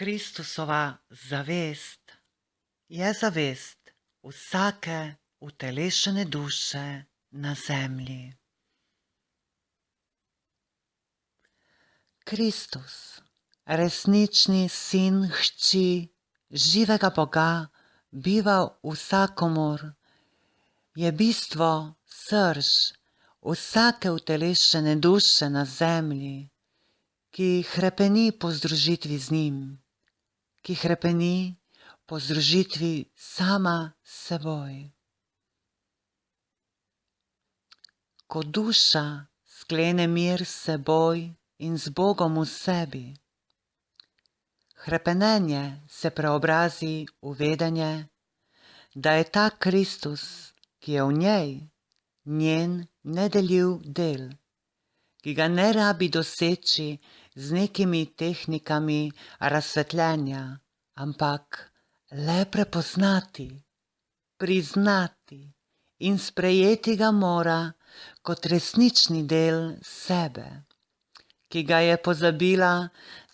Kristusova zavest je zavest vsake utelešene duše na zemlji. Kristus, resnični sin hči živega Boga, biva vsakomur, je bistvo, srž vsake utelešene duše na zemlji, ki hrepeni po združitvi z njim, ki hrepeni po združitvi sama s seboj. Ko duša sklene mir s seboj in z Bogom v sebi, hrepenenje se preobrazi v vedenje, da je ta Kristus, ki je v njej, njen nedeljiv del, ki ga ne rabi doseči z nekimi tehnikami razsvetljenja, ampak le prepoznati, priznati in sprejeti ga mora kot resnični del sebe, ki ga je pozabila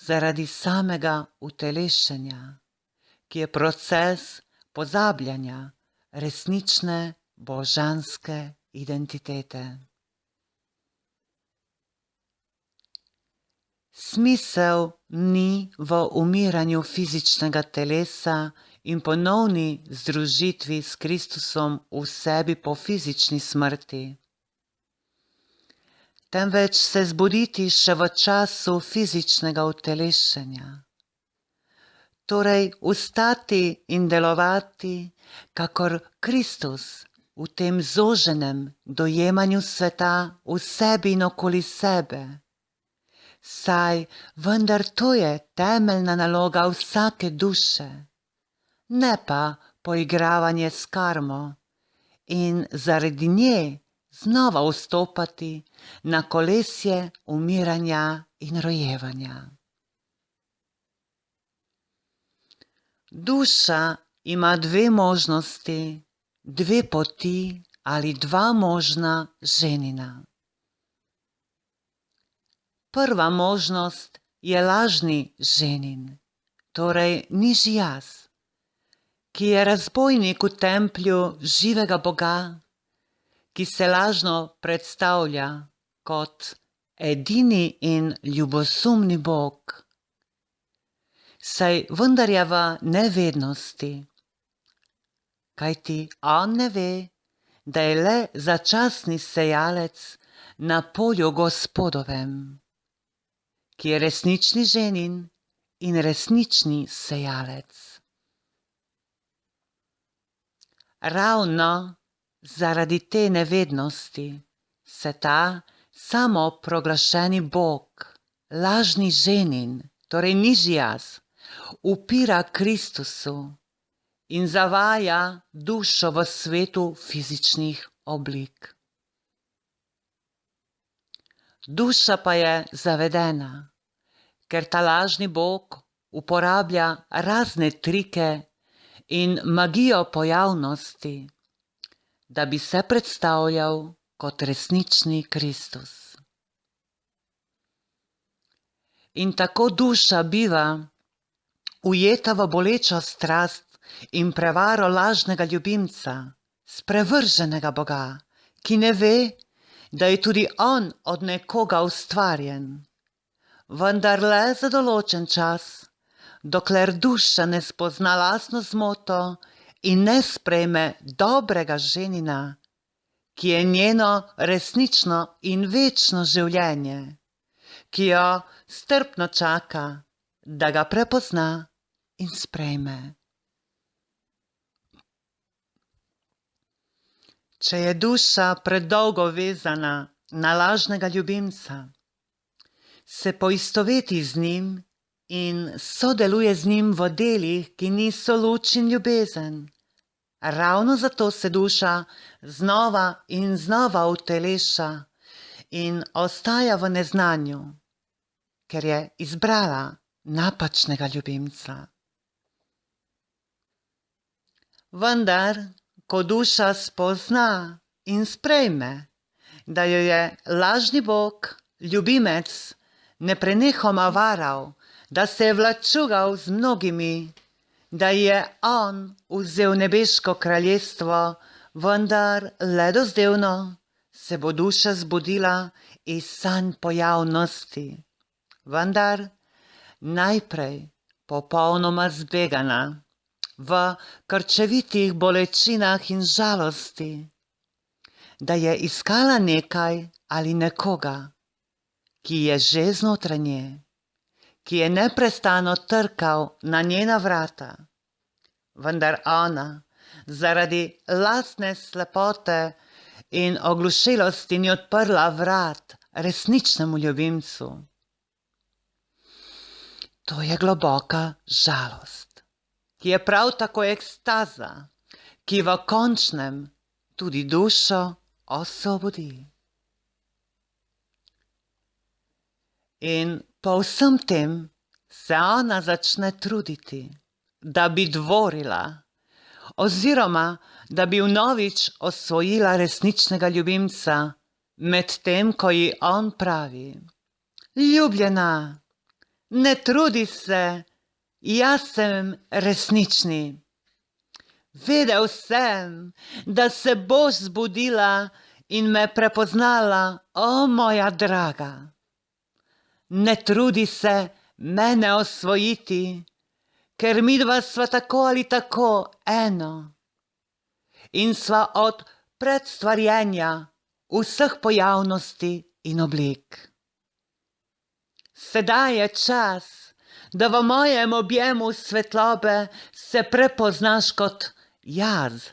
zaradi samega utelešenja, ki je proces pozabljanja resnične božanske identitete. Smisel ni v umiranju fizičnega telesa in ponovni združitvi s Kristusom v sebi po fizični smrti, temveč se zbuditi še v času fizičnega utelešenja. Torej vstati in delovati, kakor Kristus v tem zoženem dojemanju sveta v sebi in okoli sebe, saj vendar to je temeljna naloga vsake duše, ne pa poigravanje s karmo in zaradi nje znova vstopati na kolesje umiranja in rojevanja. Duša ima dve možnosti, dve poti ali dva možna ženina. Prva možnost je lažni ženin, torej nižji jaz, ki je razbojnik v templju živega Boga, ki se lažno predstavlja kot edini in ljubosumni Bog. Saj vendar je v nevednosti, kajti on ne ve, da je le začasni sejalec na polju Gospodovem, ki je resnični ženin in resnični sejalec. Ravno zaradi te nevednosti se ta samoproglašeni Bog, lažni ženin, torej nižji jaz, upira Kristusu in zavaja dušo v svetu fizičnih oblik. Duša pa je zavedena, ker ta lažni Bog uporablja razne trike in magijo pojavnosti, da bi se predstavljal kot resnični Kristus. In tako duša biva ujeta v bolečo strast in prevaro lažnega ljubimca, sprevrženega Boga, ki ne ve, da je tudi on od nekoga ustvarjen, vendar le za določen čas, dokler duša ne spozna lastno zmoto in ne sprejme dobrega ženina, ki je njeno resnično in večno življenje, ki jo strpno čaka, da ga prepozna in sprejme. Če je duša predolgo vezana na lažnega ljubimca, se poistoveti z njim in sodeluje z njim v delih, ki niso luč in ljubezen. Ravno zato se duša znova in znova uteleša in ostaja v neznanju, ker je izbrala napačnega ljubimca. Vendar, ko duša spozna in sprejme, da jo je lažni Bog, ljubimec, neprenehoma varal, da se je vlačugal z mnogimi, da je on vzel nebeško kraljestvo, vendar le dozdevno se bo duša zbudila iz sanj pojavnosti. Vendar najprej popolnoma zbegana v krčevitih bolečinah in žalosti, da je iskala nekaj ali nekoga, ki je že znotraj nje, ki je neprestano trkal na njena vrata. Vendar ona zaradi lastne slepote in oglušelosti ni odprla vrat resničnemu ljubimcu. To je globoka žalost, ki je prav tako ekstaza, ki v končnem tudi dušo osvobodi. In po vsem tem se ona začne truditi, da bi dvorila, oziroma da bi vnovič osvojila resničnega ljubimca, medtem ko ji on pravi: ljubljena, ne trudi se, jaz sem resnični. Vedel sem, da se boš zbudila in me prepoznala, o moja draga. Ne trudi se mene osvojiti, ker midva sva tako ali tako eno in sva od predstvarjenja vseh pojavnosti in oblik. Sedaj je čas, da v mojem objemu svetlobe se prepoznaš kot jaz,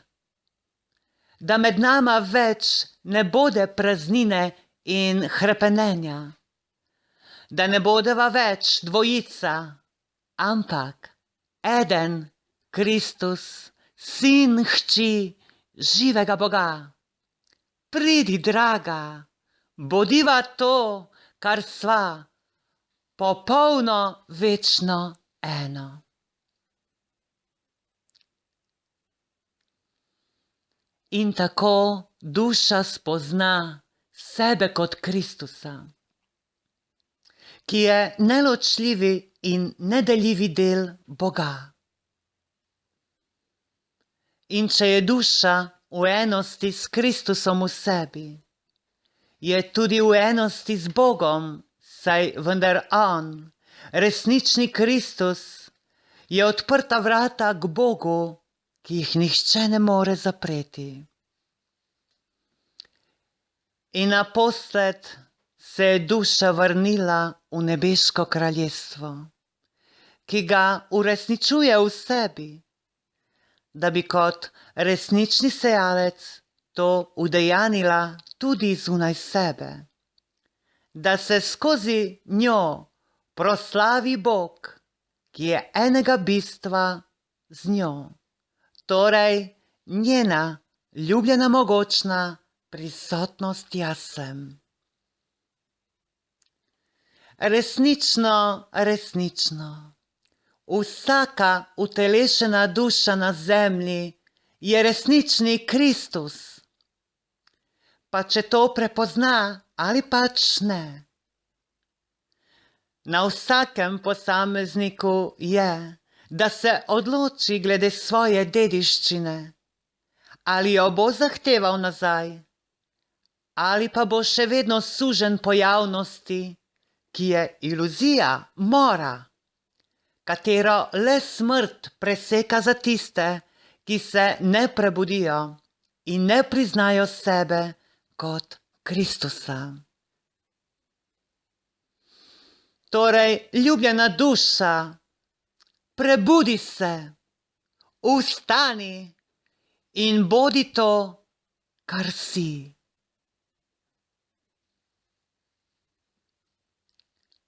da med nama več ne bode praznine in hrepenenja, da ne bodeva več dvojica, ampak eden Kristus, sin hči živega Boga. Pridi, draga, bodiva to, kar sva, popolno, večno eno. In tako duša spozna sebe kot Kristusa, ki je neločljivi in nedeljivi del Boga. In če je duša v enosti s Kristusom v sebi, je tudi v enosti z Bogom, saj vendar on, resnični Kristus, je odprta vrata k Bogu, ki jih nihče ne more zapreti. In naposled se je duša vrnila v nebeško kraljestvo, ki ga uresničuje v sebi, da bi kot resnični sejalec to udejanila tudi zunaj sebe, da se skozi njo proslavi Bog, ki je enega bistva z njo, torej njena ljubljena mogočna prisotnost jaz sem. Resnično, resnično, vsaka utelešena duša na zemlji je resnični Kristus, pa če to prepozna ali pač ne. Na vsakem posamezniku je, da se odloči glede svoje dediščine, ali jo bo zahteval nazaj, ali pa bo še vedno sužen pojavnosti, ki je iluzija, mora, katero le smrt preseka za tiste, ki se ne prebudijo in ne priznajo sebe kot Kristusa. Torej, ljubljena duša, prebudi se, vstani in bodi to, kar si.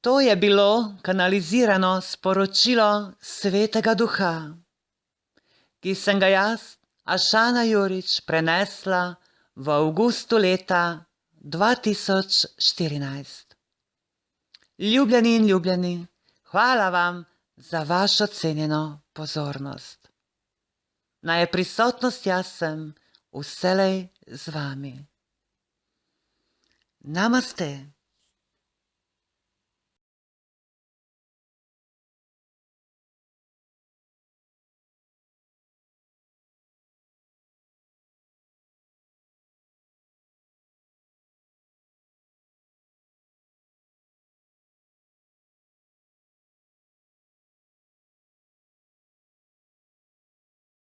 To je bilo kanalizirano sporočilo Svetega Duha, ki sem ga jaz, Ašana Jurič, prenesla v avgustu leta 2014. Ljubljeni in ljubljeni, hvala vam za vašo cenjeno pozornost. Naj je prisotnost jaz sem vselej z vami. Namaste.